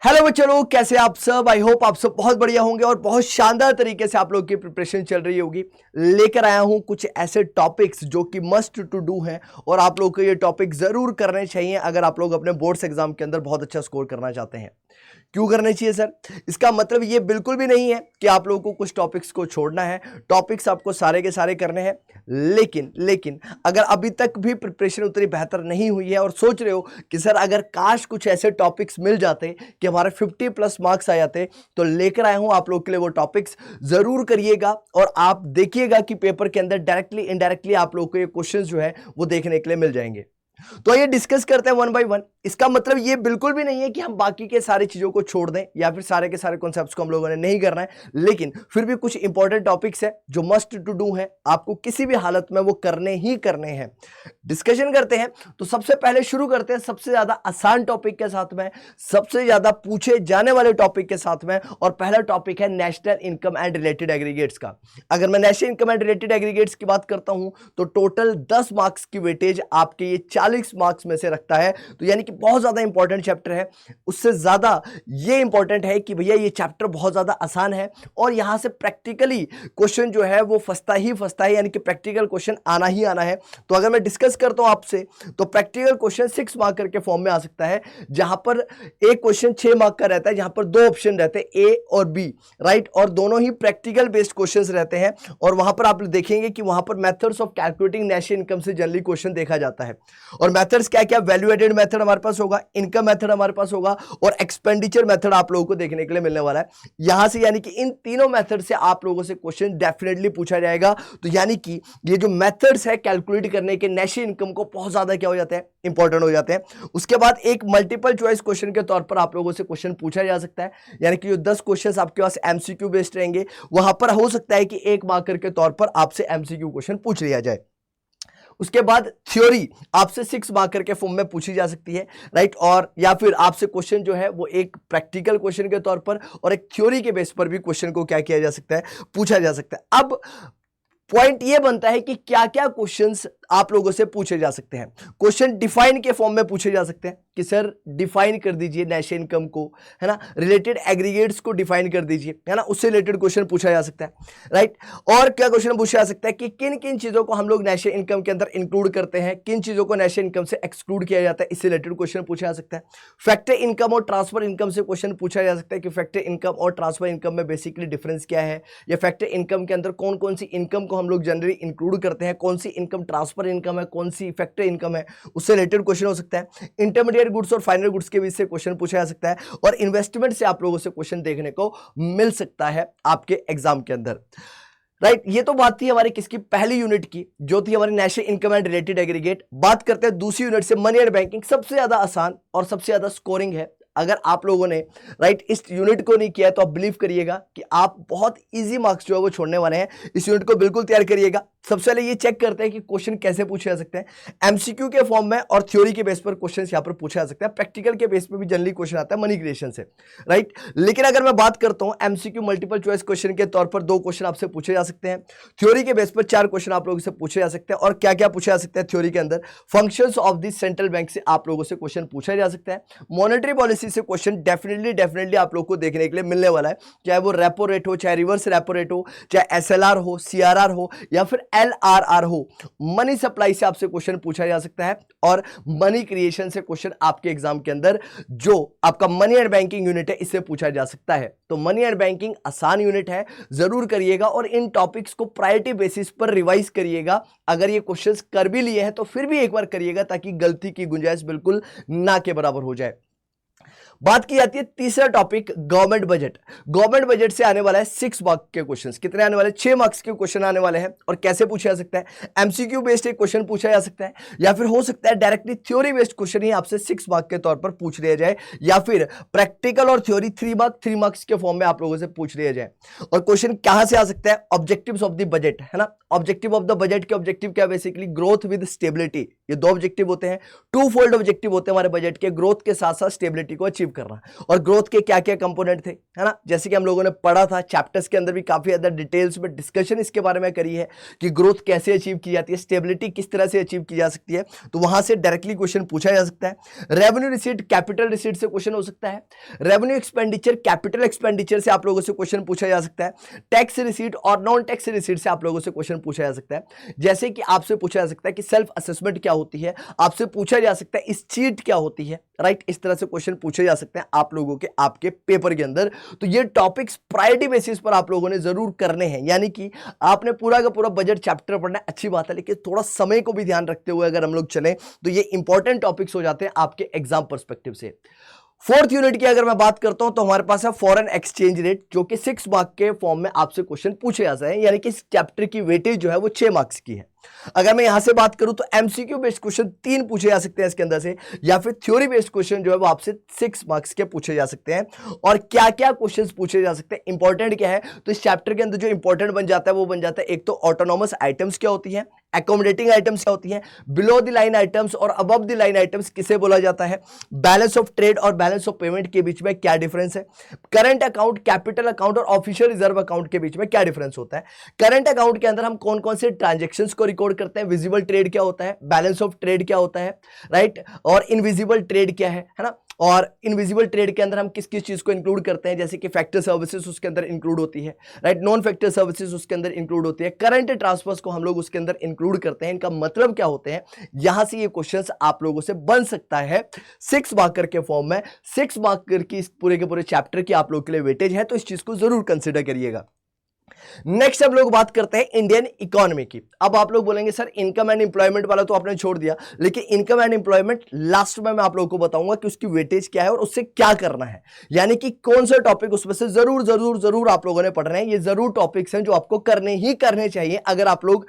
Hello बच्चों लोग, कैसे आप सब। आई होप आप सब बहुत बढ़िया होंगे और बहुत शानदार तरीके से आप लोगों की प्रिपरेशन चल रही होगी। लेकर आया हूं कुछ ऐसे टॉपिक्स जो कि मस्ट टू डू हैं और आप लोगों को ये टॉपिक जरूर करने चाहिए अगर आप लोग अपने बोर्ड्स एग्जाम के अंदर बहुत अच्छा स्कोर करना चाहते हैं। क्यों करने चाहिए सर? इसका मतलब ये बिल्कुल भी नहीं है कि आप लोगों को कुछ टॉपिक्स को छोड़ना है। टॉपिक्स आपको सारे के सारे करने हैं, लेकिन अगर अभी तक भी प्रिपरेशन उतनी बेहतर नहीं हुई है और सोच रहे हो कि सर अगर काश कुछ ऐसे टॉपिक्स मिल जाते कि हमारे 50+ मार्क्स आ जाते, तो लेकर आया हूं आप लोगों के लिए वो टॉपिक्स। जरूर करिएगा और आप देखिएगा कि पेपर के अंदर डायरेक्टली इनडायरेक्टली आप लोगों को ये क्वेश्चंस जो है वो देखने के लिए मिल जाएंगे। तो ये डिस्कस करते हैं वन बाय वन। इसका मतलब ये बिल्कुल भी नहीं है कि हम बाकी के सारी चीजों को छोड़ दें या फिर सारे के सारे कॉन्सेप्ट्स को हम लोगों ने नहीं करना है, लेकिन फिर भी कुछ इंपॉर्टेंट टॉपिक्स है जो मस्ट टू डू है, आपको किसी भी हालत में वो करने ही करने हैं। डिस्कशन करते हैं। तो सबसे पहले शुरू करते हैं सबसे ज्यादा आसान टॉपिक के साथ में, सबसे ज्यादा पूछे जाने वाले टॉपिक के साथ में। और पहला टॉपिक है national income and related aggregates का। अगर मैं national income and related aggregates की बात करता हूं तो टोटल 10 मार्क्स की वेटेज आपके ये 40 मार्क्स में से रखता है। तो यानी कि बहुत ज्यादा इंपॉर्टेंट चैप्टर है। उससे ज्यादा ये इंपॉर्टेंट है कि भैया ये चैप्टर बहुत ज्यादा आसान है और यहां से प्रैक्टिकली क्वेश्चन जो है वो फंसता है, यानी कि प्रैक्टिकल क्वेश्चन आना ही आना है। तो अगर मैं डिस्कस करता हूं आपसे तो प्रैक्टिकल क्वेश्चन 6 मार्कर के फॉर्म में आ सकता है, जहां पर एक क्वेश्चन 6 मार्क का रहता है, जहां पर दो ऑप्शन रहते हैं ए और बी, राइट। और दोनों ही प्रैक्टिकल बेस्ड क्वेश्चंस रहते हैं और वहां पर आप देखेंगे कि वहां पर methods of calculating national income से जनरली क्वेश्चन देखा जाता है। और मेथड्स क्या क्या? वैल्यू एडेड मेथड हमारे पास होगा, इनकम मेथड हमारे पास होगा और एक्सपेंडिचर मेथड आप लोगों को देखने के लिए मिलने वाला है यहां से। यानी कि इन तीनों मेथड से आप लोगों से क्वेश्चन डेफिनेटली पूछा जाएगा। तो यानी कि ये जो मेथड्स है कैलकुलेट करने के नेशनल इनकम को बहुत ज्यादा क्या हो जाते हैं, इंपॉर्टेंट हो जाते हैं। उसके बाद एक मल्टीपल चॉइस क्वेश्चन के तौर पर आप लोगों से क्वेश्चन पूछा जा सकता है, यानी कि जो 10 क्वेश्चन आपके पास एमसीक्यू बेस्ड रहेंगे, वहां पर हो सकता है कि एक मार्कर के तौर पर आपसे एमसीक्यू क्वेश्चन पूछ लिया जाए। उसके बाद थ्योरी आपसे 6 मार्कर के फॉर्म में पूछी जा सकती है, राइट। और या फिर आपसे क्वेश्चन जो है वो एक प्रैक्टिकल क्वेश्चन के तौर पर और एक थ्योरी के बेस पर भी क्वेश्चन को क्या किया जा सकता है, पूछा जा सकता है। अब पॉइंट ये बनता है कि क्या क्या क्वेश्चंस आप लोगों से पूछे जा सकते हैं। क्वेश्चन डिफाइन के फॉर्म में पूछे जा सकते हैं कि सर डिफाइन कर दीजिए नेशनल इनकम को, है ना, रिलेटेड एग्रीगेट्स को डिफाइन कर दीजिए, है ना, उससे रिलेटेड क्वेश्चन पूछा जा सकता है, राइट। और क्या क्वेश्चन पूछा जा सकता है कि किन किन चीजों को हम लोग नेशनल इनकम के अंदर इंक्लूड करते हैं, किन चीजों को नेशनल इनकम से एक्सक्लूड किया जाता है, इससे रिलेटेड क्वेश्चन पूछा जा सकता है। फैक्टर इनकम और ट्रांसफर इनकम से क्वेश्चन पूछा जा सकता है कि फैक्टर इनकम और ट्रांसफर इनकम में बेसिकली डिफरेंस क्या है, या फैक्टर इनकम के अंदर कौन कौन सी इनकम को हम लोग जनरली इंक्लूड करते हैं, कौन सी इनकम ट्रांसफर इनकम है, कौन सी फैक्टर इनकम है, उससे रिलेटेड क्वेश्चन हो सकता है। इंटरमीडिएट गुड्स और फाइनल गुड्स के बीच से क्वेश्चन पूछा जा सकता है और इन्वेस्टमेंट से आप लोगों से क्वेश्चन देखने को मिल सकता है आपके एग्जाम के अंदर, राइट। ये तो बात थी हमारी किसकी, पहली यूनिट की, जो थी हमारी national income and related aggregate. बात करते हैं दूसरी यूनिट से, मनी एंड बैंकिंग। सबसे ज्यादा आसान और सबसे ज्यादा स्कोरिंग है। अगर आप लोगों ने राइट इस यूनिट को नहीं किया है तो आप बिलीव करिएगा कि आप बहुत इजी मार्क्स जो है वो छोड़ने वाले हैं। इस यूनिट को बिल्कुल तैयार करिएगा। सबसे पहले ये चेक करते हैं कि क्वेश्चन कैसे पूछे जा सकते हैं, एमसीक्यू के फॉर्म में और थ्योरी के बेस पर क्वेश्चन यहां पर पूछा जा सकता है। प्रैक्टिकल के बेस पर भी जनरली क्वेश्चन आता है मनी क्रिएशन से, राइट। लेकिन अगर मैं बात करता हूं एमसीक्यू मल्टीपल चॉइस क्वेश्चन के तौर पर 2 क्वेश्चन आपसे पूछे जा सकते हैं, थ्योरी के बेस पर 4 क्वेश्चन आप लोगों से पूछे जा सकते हैं। और क्या क्या पूछा जा सकता है थ्योरी के अंदर, functions of the central bank से आप लोगों से क्वेश्चन पूछा जा सकता है। मॉनेटरी पॉलिसी से क्वेश्चन डेफिनेटली आप लोग को देखने के लिए मिलने वाला है, चाहे वो रेपो रेट हो, चाहे रिवर्स रेपो रेट हो, चाहे एसएलआर हो, सीआरआर हो या फिर एलआरआर हो। मनी सप्लाई से आपसे क्वेश्चन पूछा जा सकता है और मनी क्रिएशन से क्वेश्चन आपके एग्जाम के अंदर जो आपका मनी एंड बैंकिंग यूनिट है इससे पूछा जा सकता है। तो मनी एंड बैंकिंग आसान यूनिट है, जरूर करिएगा और इन टॉपिक्स को प्रायोरिटी बेसिस पर रिवाइज करिएगा। अगर ये क्वेश्चंस कर भी लिए हैं तो फिर भी एक बार करिएगा ताकि गलती की गुंजाइश बिल्कुल ना के बराबर हो जाए। बात की जाती है तीसरा topic, government budget. Government budget से आने वाला है 6 मार्क्स के क्वेश्चंस। कितने आने वाले? 6 मार्क्स के क्वेश्चन आने वाले हैं। और कैसे पूछा जा सकता है? एमसीक्यू बेस्ड एक क्वेश्चन पूछा जा सकता है, या फिर हो सकता है डायरेक्टली थ्योरी बेस्ड क्वेश्चन ही आपसे 6 मार्क्स के तौर पर पूछ लिया जाए, या फिर प्रैक्टिकल और थ्योरी 3 मार्क्स के फॉर्म में आप लोगों से पूछ लिया जाए। और क्वेश्चन कहां से आ सकता है? ऑब्जेक्टिव्स ऑफ द बजट, है ना। ऑब्जेक्टिव ऑफ द बजट के ऑब्जेक्टिव क्या? Basically growth with stability. ये 2 ऑब्जेक्टिव होते हैं, 2 फोल्ड ऑब्जेक्टिव होते हैं हमारे बजट के, ग्रोथ के साथ साथ स्टेबिलिटी को अचीव अचीव करना, और ग्रोथ के क्या क्या कंपोनेंट थे, है ना। जैसे कि हम लोगों ने पढ़ा था, चैप्टर्स के अंदर भी काफी ज्यादा डिटेल्स में डिस्कशन इसके बारे में करी है कि ग्रोथ कैसे अचीव की जाती है, स्टेबिलिटी किस तरह से अचीव की जा सकती है, तो वहां से डायरेक्टली क्वेश्चन पूछा जा सकता है। रेवेन्यू रिसीट, कैपिटल रिसीट से क्वेश्चन हो सकता है। रेवेन्यू एक्सपेंडिचर, कैपिटल एक्सपेंडिचर से आप लोगों से क्वेश्चन पूछा जा सकता है। टैक्स रिसीट और नॉन टैक्स रिसीट से आप लोगों से क्वेश्चन पूछा जा सकता है। जैसे कि आपसे पूछा जा सकता है कि सेल्फ असेसमेंट क्या होती है, आपसे पूछा जा सकता है इस चीट क्या होती है, राइट। इस तरह से क्वेश्चन पूछे जा सकते हैं आप लोगों के आपके पेपर के अंदर। तो ये टॉपिक्स प्रायोरिटी बेसिस पर आप लोगों ने जरूर करने हैं, यानी कि आपने पूरा का पूरा बजट चैप्टर पढ़ना है, अच्छी बात है, लेकिन थोड़ा समय को भी ध्यान रखते हुए अगर हम लोग चलें तो ये इंपॉर्टेंट टॉपिक्स हो जाते हैं आपके एग्जाम पर्सपेक्टिव से। फोर्थ यूनिट की अगर मैं बात करता हूं तो हमारे पास है फॉरेन एक्सचेंज रेट, जो कि 6 मार्क के फॉर्म में आपसे क्वेश्चन पूछे जा सकते हैं, यानी कि इस चैप्टर की वेटेज जो है वो 6 मार्क्स की है। अगर मैं यहां से बात करूं तो एमसीक्यू बेस्ड क्वेश्चन 3 पूछे जा सकते हैं इसके अंदर से, या फिर थ्योरी बेस्ड क्वेश्चन जो है वो आपसे 6 मार्क्स के पूछे जा सकते हैं। और क्या क्या क्वेश्चंस पूछे जा सकते हैं, इंपॉर्टेंट क्या है, तो इस चैप्टर के अंदर जो इंपॉर्टेंट बन जाता है वो बन जाता है, एक तो ऑटोनॉमस आइटम्स क्या होती है, अकोमोडेटिंग आइटम्स क्या होती है, बिलो द लाइन आइटम्स और अबव द लाइन आइटम्स किसे बोला जाता है, बैलेंस ऑफ ट्रेड और बैलेंस ऑफ पेमेंट के बीच में क्या डिफरेंस है, करंट अकाउंट, कैपिटल अकाउंट और ऑफिशियल रिजर्व अकाउंट के बीच में क्या डिफरेंस होता है, करंट अकाउंट के अंदर हम कौन कौन से ट्रांजेक्शन्स को रिकॉर्ड करते हैं, विजिबल ट्रेड क्या होता है, बैलेंस ऑफ ट्रेड क्या होता है, राइट, और इनविजिबल ट्रेड क्या है ना। और इनविजिबल ट्रेड के अंदर हम किस किस चीज को इंक्लूड करते हैं, जैसे कि फैक्टर सर्विसेज उसके अंदर इंक्लूड होती है, राइट, नॉन फैक्टर सर्विसेज उसके अंदर इंक्लूड होती है, करंट ट्रांसफर्स को हम लोग उसके अंदर इंक्लूड करते हैं, इनका मतलब क्या होते हैं, यहां से ये क्वेश्चंस आप लोगों से बन सकता है 6 मार्कर के फॉर्म में। 6 मार्कर की इस पूरे के पूरे चैप्टर की आप लोग के लिए वेटेज है, तो इस चीज को जरूर कंसिडर करिएगा। नेक्स्ट हम लोग बात करते हैं इंडियन इकोनॉमी की। अब आप लोग बोलेंगे सर इनकम एंड एम्प्लॉयमेंट वाला तो आपने छोड़ दिया, लेकिन इनकम एंड एम्प्लॉयमेंट लास्ट में मैं आप लोगों को बताऊंगा कि उसकी वेटेज क्या है और उससे क्या करना है, यानी कि कौन सा टॉपिक उसमें से जरूर जरूर जरूर आप लोगों ने पढ़ना है। ये जरूर टॉपिक्स हैं जो आपको करने ही करने चाहिए अगर आप लोग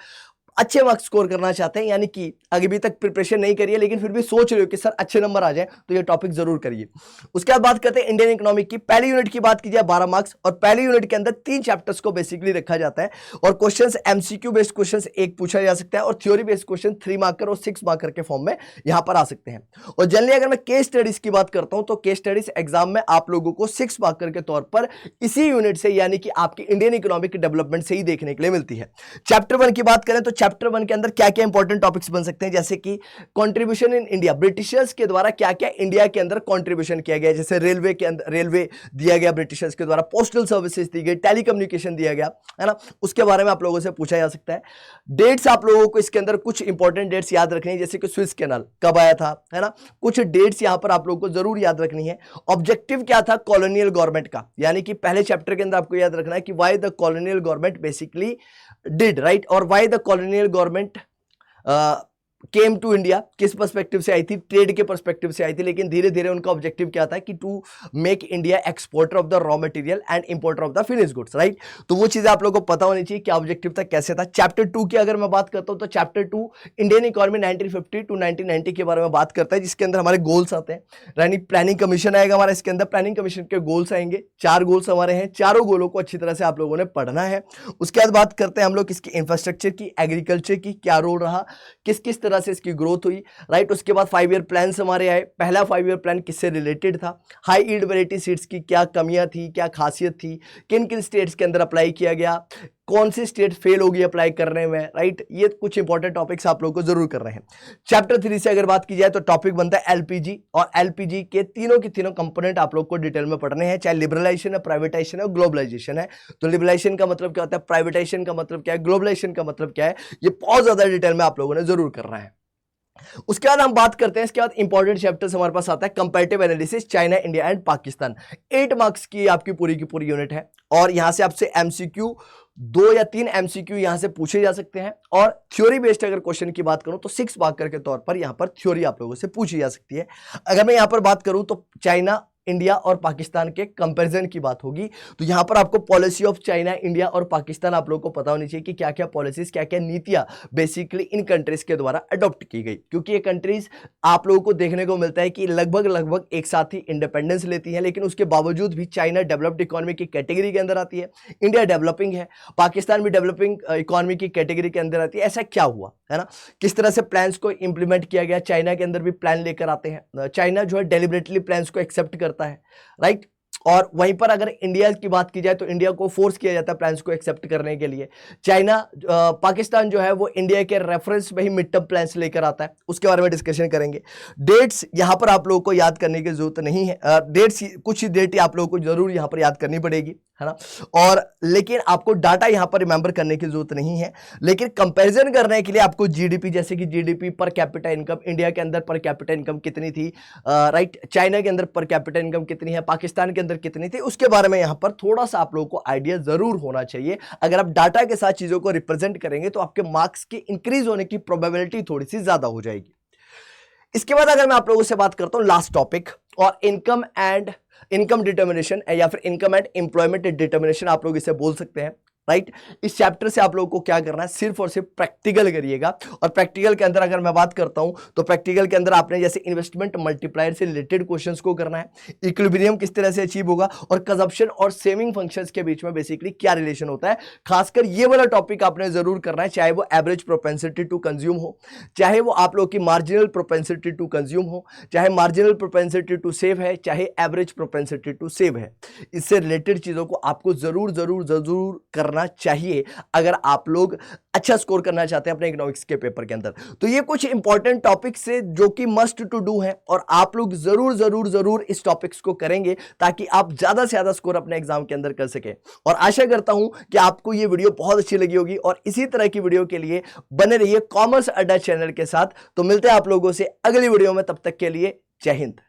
अच्छे मार्क्स स्कोर करना चाहते हैं, यानी कि अभी तक प्रिपरेशन नहीं करिए लेकिन फिर भी सोच रहे हो कि सर अच्छे नंबर आ जाए, तो ये टॉपिक जरूर करिए। उसके बाद बात करते हैं इंडियन इकोनॉमिक की। पहली यूनिट की बात की जाए 12 मार्क्स, और पहली यूनिट के अंदर 3 चैप्टर्स को बेसिकली रखा जाता है, और क्वेश्चंस एमसीक्यू बेस्ड क्वेश्चंस 1 पूछा जा सकता है, और थ्योरी बेस्ड क्वेश्चन 3 मार्कर और 6 मार्कर के फॉर्म में यहां पर आ सकते हैं। और जनरली अगर मैं केस स्टडीज की बात करता हूं तो केस स्टडीज एग्जाम में आप लोगों को 6 मार्कर के तौर पर इसी यूनिट से, यानी कि आपकी इंडियन इकोनॉमिक डेवलपमेंट से ही देखने के लिए मिलती है। चैप्टर 1 की बात करें तो चैप्टर 1 के अंदर क्या क्या इंपॉर्टेंट टॉपिक्स बन सकते हैं, जैसे कि कंट्रीब्यूशन इन इंडिया, ब्रिटिशर्स के द्वारा क्या क्या इंडिया के अंदर कंट्रीब्यूशन किया गया, जैसे रेलवे के अंदर रेलवे दिया गया ब्रिटिशर्स के द्वारा, पोस्टल सर्विसेज दी गई, टेलीकम्युनिकेशन दिया गया, है ना, उसके बारे में आप लोगों से पूछा जा सकता है। डेट्स आप लोगों को इसके अंदर कुछ इंपॉर्टेंट डेट्स याद रखनी है, जैसे कि स्विस कैनाल कब आया था, है ना, कुछ डेट्स यहां पर आप लोगों को जरूर याद रखनी है। ऑब्जेक्टिव क्या था कॉलोनियल गवर्नमेंट का, यानी कि पहले चैप्टर के अंदर आपको याद रखना है कि why the colonial government basically did, right, और why the colonial government came to India, किस पर्सपेक्टिव से आई थी, ट्रेड के पर्सपेक्टिव से आई थी, लेकिन धीरे धीरे उनका ऑब्जेक्टिव क्या था कि to make India exporter of the raw material and importer of the finish goods, right. तो वो चीजें आप लोगों को पता होनी चाहिए क्या ऑब्जेक्टिव था, कैसे था। चैप्टर 2 की अगर मैं बात करता हूं तो चैप्टर 2 इंडियन इकोनॉमी 1950 टू 1990 के बारे में बात करता है, जिसके अंदर हमारे गोल्स आते हैं, यानी प्लानिंग कमीशन आएगा हमारा, इसके अंदर प्लानिंग कमीशन के गोल्स आएंगे, 4 गोल्स हमारे हैं, चारों गोलों को अच्छी तरह से आप लोगों ने पढ़ना है। उसके बाद बात करते हैं हम लोग इसकी इंफ्रास्ट्रक्चर की, एग्रीकल्चर की क्या रोल रहा, किस किस तरह से इसकी ग्रोथ हुई, राइट। उसके बाद 5 ईयर प्लान हमारे आए, पहला 5 ईयर प्लान किससे रिलेटेड था, हाई यील्ड वैरायटी सीड्स की क्या कमियां थी, क्या खासियत थी, किन किन स्टेट्स के अंदर अप्लाई किया गया, कौन सी स्टेट फेल होगी अप्लाई करने में, राइट। ये कुछ इंपॉर्टेंट टॉपिक्स आप लोगों को जरूर कर रहे हैं। चैप्टर 3 से अगर बात की जाए तो टॉपिक बनता है एलपीजी, और एलपीजी के तीनों के तीनों कंपोनेंट आप लोग को डिटेल में पढ़ने हैं, चाहे लिबरलाइजेशन है, प्राइवेटाइजेशन है, ग्लोबलाइजेशन है। तो लिबरलाइजेशन का मतलब क्या होता है, प्राइवेटाइजेशन का मतलब क्या है, ग्लोबलाइजेशन का मतलब क्या है, ये बहुत ज्यादा डिटेल में आप लोगों ने जरूर करना है। उसके बाद हम बात करते हैं, इसके बाद इंपॉर्टेंट चैप्टर्स हमारे पास आता है comparative analysis, China, India and Pakistan. 8 marks की आपकी पूरी की पूरी यूनिट है, और यहां से आपसे एमसीक्यू 2 या 3 एमसीक्यू यहां से पूछे जा सकते हैं, और थ्योरी बेस्ड अगर क्वेश्चन की बात करूं तो 6 मार्कर के तौर पर यहां पर थ्योरी आप लोगों से पूछी जा सकती है। अगर मैं यहां पर बात करूं तो चाइना, इंडिया और पाकिस्तान के कंपैरिजन की बात होगी, तो यहां पर आपको पॉलिसी ऑफ चाइना, इंडिया और पाकिस्तान आप लोगों को पता होनी चाहिए कि क्या क्या पॉलिसीज, क्या क्या नीतियां बेसिकली इन कंट्रीज के द्वारा अडॉप्ट की गई, क्योंकि ये कंट्रीज आप लोगों को देखने को मिलता है कि लगभग एक साथ ही इंडिपेंडेंस लेती है, लेकिन उसके बावजूद भी चाइना डेवलप्ड इकोनॉमी की कैटेगरी के अंदर आती है, इंडिया डेवलपिंग है, पाकिस्तान भी डेवलपिंग इकोनॉमी की कैटेगरी के अंदर आती है। ऐसा क्या हुआ, है ना, किस तरह से प्लान्स को इंप्लीमेंट किया गया, चाइना के अंदर भी प्लान लेकर आते हैं, चाइना जो है डेलिबरेटली प्लान्स को एक्सेप्ट करता करता है, राइट। और वहीं पर अगर इंडिया की बात की जाए तो इंडिया को फोर्स किया जाता है प्लान्स को एक्सेप्ट करने के लिए। चाइना, पाकिस्तान जो है वो इंडिया के रेफरेंस में ही मिड टर्म प्लान्स लेकर आता है, उसके बारे में डिस्कशन करेंगे। डेट्स यहां पर आप लोगों को याद करने की जरूरत नहीं है, डेट्स कुछ ही डेट आप लोगों को जरूर यहां पर याद करनी पड़ेगी, है ना। और लेकिन आपको डाटा यहां पर रिमेंबर करने की जरूरत नहीं है, लेकिन कंपैरिजन करने के लिए आपको जीडीपी, जैसे कि GDP per capita income, India के अंदर पर कैपिटा इनकम कितनी थी, राइट, चाइना के अंदर पर कैपिटा इनकम कितनी है, पाकिस्तान के अंदर कितनी थी, उसके बारे में यहां पर थोड़ा सा आप लोगों को आइडिया जरूर होना चाहिए। अगर आप डाटा के साथ चीजों को रिप्रेजेंट करेंगे तो आपके मार्क्स के इंक्रीज होने की प्रोबेबिलिटी थोड़ी सी ज्यादा हो जाएगी। इसके बाद अगर मैं आप लोगों से बात करता हूं लास्ट टॉपिक, और इनकम डिटर्मिनेशन या फिर इनकम एंड एम्प्लॉयमेंट डिटर्मिनेशन आप लोग इसे बोल सकते हैं, राइट। इस चैप्टर से आप लोगों को क्या करना है, सिर्फ और सिर्फ प्रैक्टिकल करिएगा। और प्रैक्टिकल के अंदर अगर मैं बात करता हूं तो प्रैक्टिकल के अंदर आपने जैसे इन्वेस्टमेंट मल्टीप्लायर से रिलेटेड क्वेश्चंस को करना है, इक्विलिब्रियम किस तरह से अचीव होगा, और कंजप्शन और सेविंग फंक्शंस के बीच में बेसिकली क्या रिलेशन होता है, खासकर ये वाला टॉपिक आपने जरूर करना है, चाहे वो एवरेज प्रोपेंसिटी टू कंज्यूम हो, चाहे वो आप लोग की मार्जिनल प्रोपेंसिटी टू कंज्यूम हो, चाहे मार्जिनल प्रोपेंसिटी टू सेव है, चाहे एवरेज प्रोपेंसिटी टू सेव है। इससे रिलेटेड चीजों को आपको जरूर जरूर जरूर करना चाहिए अगर आप लोग अच्छा स्कोर करना चाहते हैं अपने इकोनॉमिक्स के पेपर के अंदर। तो ये कुछ इंपॉर्टेंट टॉपिक्स है जो कि मस्ट टू डू है, और आप लोग जरूर जरूर जरूर इस टॉपिक्स को करेंगे ताकि आप ज्यादा से ज्यादा स्कोर अपने एग्जाम के अंदर कर सके। और आशा करता हूं कि आपको ये वीडियो बहुत अच्छी लगी होगी, और इसी तरह की वीडियो के लिए बने रहिए कॉमर्स अड्डा चैनल के साथ। तो मिलते हैं आप लोगों से अगली वीडियो में, तब तक के लिए जय हिंद।